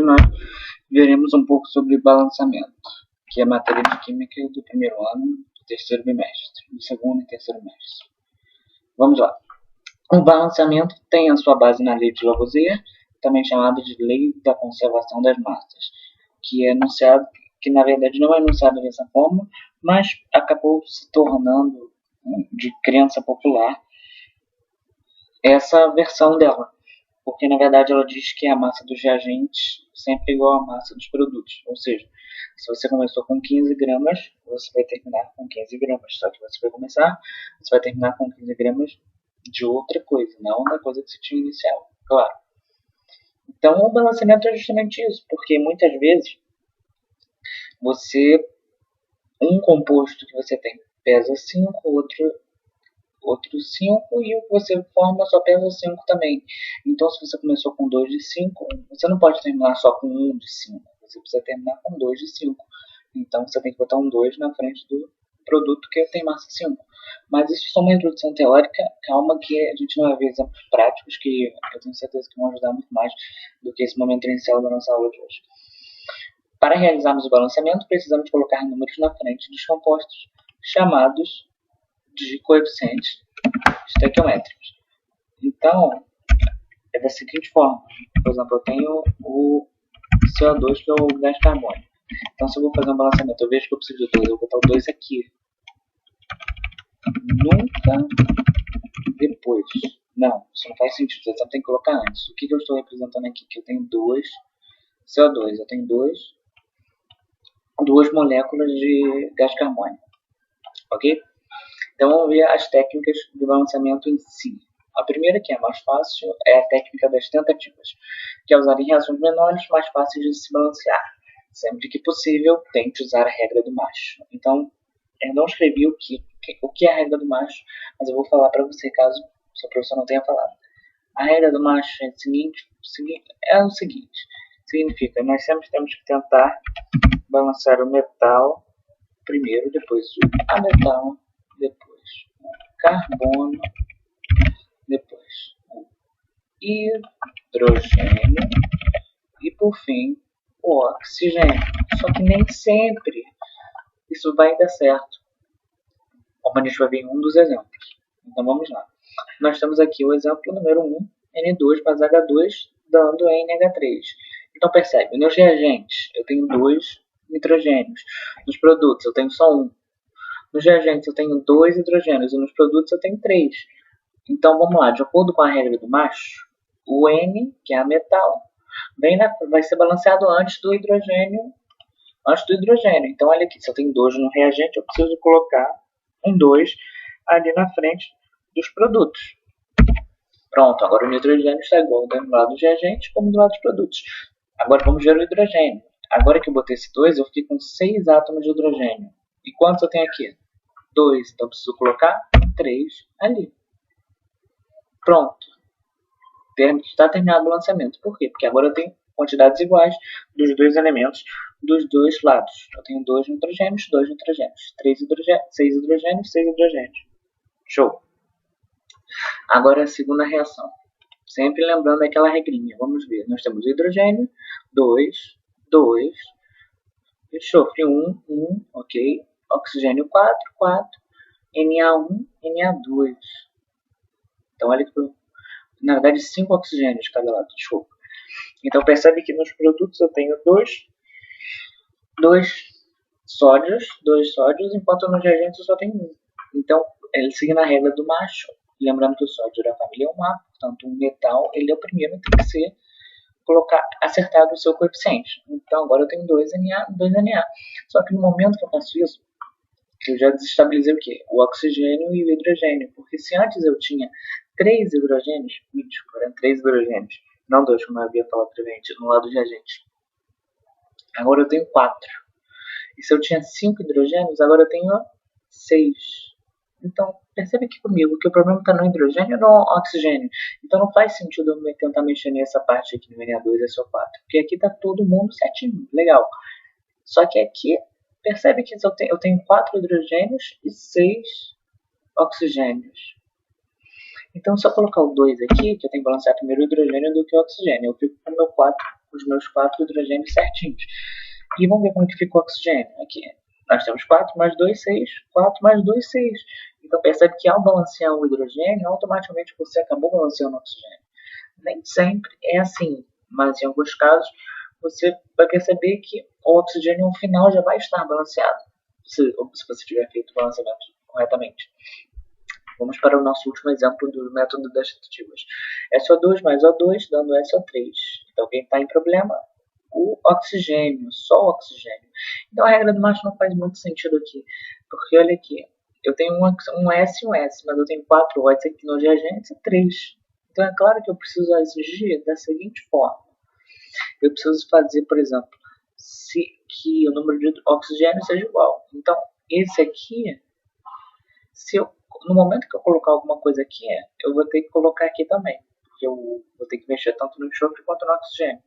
nós veremos um pouco sobre balanceamento, que é matéria de química do primeiro ano, do terceiro bimestre, do segundo e terceiro bimestre. Vamos lá. O balanceamento tem a sua base na lei de Lavoisier, também chamada de lei da conservação das massas, que é enunciado, que na verdade não é enunciado dessa forma, mas acabou se tornando de crença popular essa versão dela, porque na verdade ela diz que a massa dos reagentes sempre é igual à massa dos produtos, ou seja, se você começou com 15 gramas, você vai terminar com 15 gramas, só que você vai terminar com 15 gramas de outra coisa, não da coisa que você tinha inicial, claro. Então o balanceamento é justamente isso, porque muitas vezes um composto que você tem pesa 5, outro 5 e o que você forma só pesa 5 também. Então se você começou com 2 de 5, você não pode terminar só com 1 de 5, você precisa terminar com 2 de 5. Então você tem que botar um 2 na frente do produto que tem massa 5. Mas isso é só uma introdução teórica, calma que a gente vai ver exemplos práticos que eu tenho certeza que vão ajudar muito mais do que esse momento inicial da nossa aula de hoje. Para realizarmos o balanceamento, precisamos colocar números na frente dos compostos, chamados de coeficientes estequiométricos. Então, é da seguinte forma. Por exemplo, eu tenho o CO2, que é o gás carbônico. Então, se eu vou fazer um balanceamento, eu vejo que eu preciso de 2, eu vou botar o 2 aqui. Nunca depois. Não, isso não faz sentido, você tem que colocar antes. O que eu estou representando aqui? Que eu tenho 2 CO2, eu tenho duas moléculas de gás carbônico. Ok? Então vamos ver as técnicas de balanceamento em si. A primeira, que é a mais fácil, é a técnica das tentativas, que é usar em reações menores mais fáceis de se balancear. Sempre que possível, tente usar a regra do macho. Então, eu não escrevi o que é a regra do macho, mas eu vou falar para você caso o seu professor não tenha falado. A regra do macho é o seguinte, significa nós sempre temos que tentar balancear o metal primeiro, depois o ametal, depois o carbono, depois o hidrogênio e por fim o oxigênio. Só que nem sempre isso vai dar certo, como a gente vai ver em um dos exemplos. Então vamos lá. Nós temos aqui o exemplo número 1, N2 mais H2 dando NH3. Então percebe, nos reagentes eu tenho 2 nitrogênios, nos produtos eu tenho só 1. Nos reagentes eu tenho 2 hidrogênios e nos produtos eu tenho 3. Então vamos lá, de acordo com a regra do macho, o N, que é a metal, vai ser balanceado antes do hidrogênio. Então olha aqui, se eu tenho 2 no reagente, eu preciso colocar um 2 ali na frente dos produtos. Pronto, agora o nitrogênio está igual do lado dos reagentes como do lado dos produtos. Agora vamos ver o hidrogênio. Agora que eu botei esse 2, eu fiquei com 6 átomos de hidrogênio. E quantos eu tenho aqui? 2. Então eu preciso colocar 3 ali. Pronto. Está terminado o balanceamento. Por quê? Porque agora eu tenho quantidades iguais dos dois elementos dos dois lados. Eu tenho 2 nitrogênios, 2 nitrogênios. 6 hidrogênios, 6 hidrogênios. Show. Agora a segunda reação. Sempre lembrando aquela regrinha. Vamos ver. Nós temos hidrogênio, 2, enxofre 1, ok. Oxigênio 4, Na1, Na2. Então olha que na verdade 5 oxigênios de cada lado, desculpa. Então percebe que nos produtos eu tenho dois sódios, enquanto nos reagentes eu só tenho 1. Então, ele seguindo a regra do macho, lembrando que o sódio da família é um A, portanto um metal, ele é o primeiro, tem que ser acertado o seu coeficiente. Então agora eu tenho 2 Na. Só que no momento que eu faço isso, eu já desestabilizei o quê? O oxigênio e o hidrogênio. Porque se antes eu tinha 3 hidrogênios, eram 3 hidrogênios, não 2, como eu havia falado previamente, no lado de reagente. Agora eu tenho 4. E se eu tinha 5 hidrogênios, agora eu tenho 6. Então, percebe aqui comigo que o problema está no hidrogênio e no oxigênio. Então não faz sentido eu tentar mexer nessa parte aqui no Na2 e SO4. Porque aqui está todo mundo certinho, legal. Só que aqui, percebe que eu tenho 4 hidrogênios e 6 oxigênios. Então se eu colocar o 2 aqui, que eu tenho que balancear primeiro o hidrogênio do que o oxigênio, eu fico com o meu 4 os meus 4 hidrogênios certinhos. E vamos ver como é que ficou o oxigênio. Aqui nós temos 4 mais 2, 6. 4 mais 2, 6. Então percebe que ao balancear o hidrogênio, automaticamente você acabou balanceando o oxigênio. Nem sempre é assim, mas em alguns casos você vai perceber que o oxigênio no final já vai estar balanceado, se você tiver feito o balanceamento corretamente. Vamos para o nosso último exemplo do método das tentativas. SO2 mais O2 dando SO3. Então quem está em problema? O oxigênio, só o oxigênio. Então a regra do macho não faz muito sentido aqui, porque olha aqui, eu tenho um S e um S, mas eu tenho 4 O aqui no reagente e 3. Então é claro que eu preciso exigir da seguinte forma. Eu preciso fazer, por exemplo, que o número de oxigênio seja igual. Então, esse aqui, no momento que eu colocar alguma coisa aqui, eu vou ter que colocar aqui também. Porque eu vou ter que mexer tanto no enxofre quanto no oxigênio.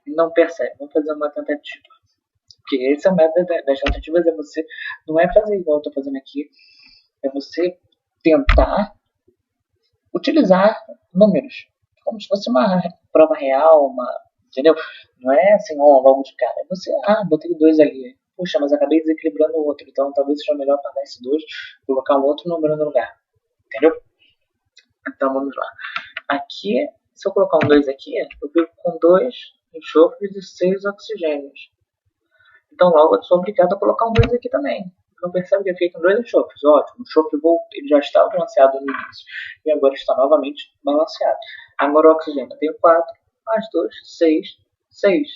Não percebe, vamos fazer uma tentativa. Porque esse é o método das tentativas, não é fazer igual eu estou fazendo aqui, é você tentar utilizar números, como se fosse uma prova real, entendeu? Não é assim, logo de cara. É você, botei 2 ali. Puxa, mas acabei desequilibrando o outro, então talvez seja melhor pagar esse 2, colocar um outro número no lugar. Entendeu? Então vamos lá. Aqui, se eu colocar um 2 aqui, eu fico com 2 enxofres e 6 oxigênios. Então logo eu sou obrigado a colocar um 2 aqui também. Então percebe que é feito em 2 enxofres. Ótimo, o enxofre ele já estava balanceado no início e agora está novamente balanceado. Agora o oxigênio, eu tenho 4 mais 2, 6, 6.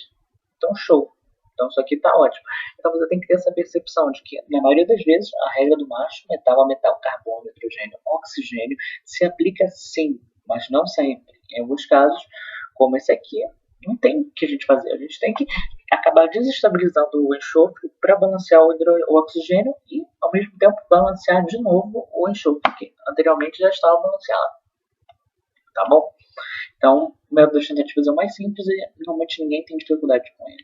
Então show. Então isso aqui está ótimo. Então você tem que ter essa percepção de que, na maioria das vezes, a regra do macho, metal a metal, carbono, hidrogênio, oxigênio, se aplica sim, mas não sempre. Em alguns casos, como esse aqui, não tem o que a gente fazer. A gente tem que acabar desestabilizando o enxofre para balancear o oxigênio e, ao mesmo tempo, balancear de novo o enxofre, que anteriormente já estava balanceado. Tá bom? Então, o método das tentativas é o mais simples e normalmente ninguém tem dificuldade com ele.